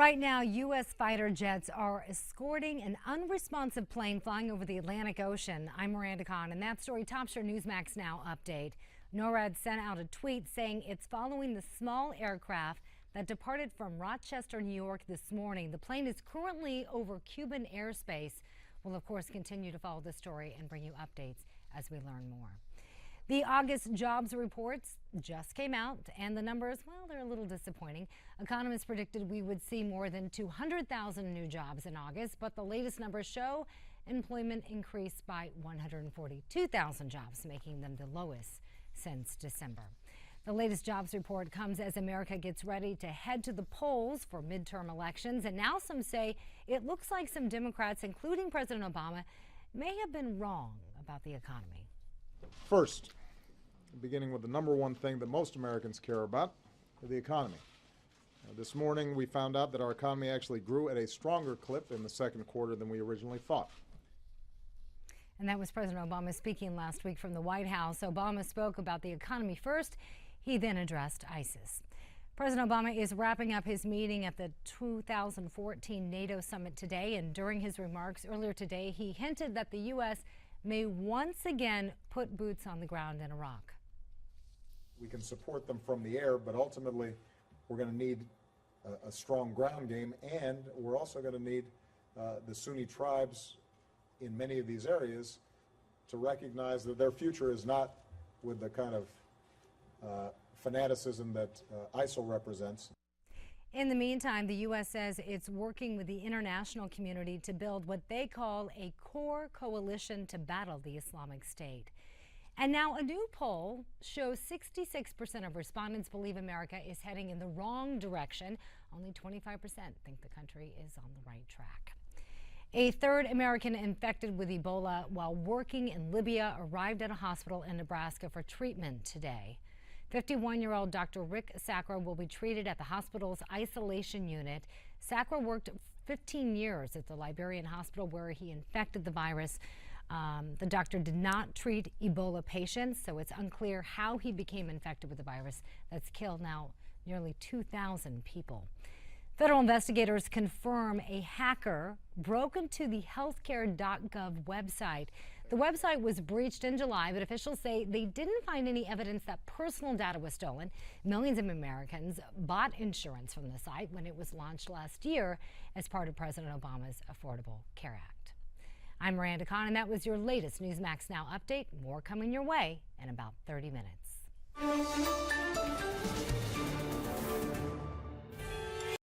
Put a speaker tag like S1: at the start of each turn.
S1: Right now, U.S. fighter jets are escorting an unresponsive plane flying over the Atlantic Ocean. I'm Miranda, and that story tops your Newsmax Now update. NORAD sent out a tweet saying it's following the small aircraft that departed from Rochester, New York this morning. The plane is currently over Cuban airspace. We'll, of course, continue to follow this story and bring you updates as we learn more. The August jobs reports just came out, and the numbers, well, they're a little disappointing. Economists predicted we would see more than 200,000 new jobs in August, but the latest numbers show employment increased by 142,000 jobs, making them the lowest since December. The latest jobs report comes as America gets ready to head to the polls for midterm elections, and now some say it looks like some Democrats, including President Obama, may have been wrong about the economy.
S2: First, beginning with the number one thing that most Americans care about, the economy. This morning we found out that our economy actually grew at a stronger clip in the second quarter than we originally thought.
S1: And that was President Obama speaking last week from the White House. Obama spoke about the economy first. He then addressed ISIS. President Obama is wrapping up his meeting at the 2014 NATO summit today, and during his remarks earlier today, he hinted that the U.S. may once again put boots on the ground in Iraq.
S2: We can support them from the air, but ultimately we're going to need a strong ground game, and we're also going to need the Sunni tribes in many of these areas to recognize that their future is not with the kind of fanaticism that ISIL represents.
S1: In the meantime, the U.S. says it's working with the international community to build what they call a core coalition to battle the Islamic State. And now a new poll shows 66% of respondents believe America is heading in the wrong direction. Only 25% think the country is on the right track. A third American infected with Ebola while working in Libya arrived at a hospital in Nebraska for treatment today. 51-year-old Dr. Rick Sacra will be treated at the hospital's isolation unit. Sacra worked 15 years at the Liberian hospital where he infected the virus. The doctor did not treat Ebola patients, so it's unclear how he became infected with the virus that's killed now nearly 2,000 people. Federal investigators confirm a hacker broke into the healthcare.gov website. The website was breached in July, but officials say they didn't find any evidence that personal data was stolen. Millions of Americans bought insurance from the site when it was launched last year as part of President Obama's Affordable Care Act. I'm Miranda, and that was your latest Newsmax Now update. More coming your way in about 30 minutes.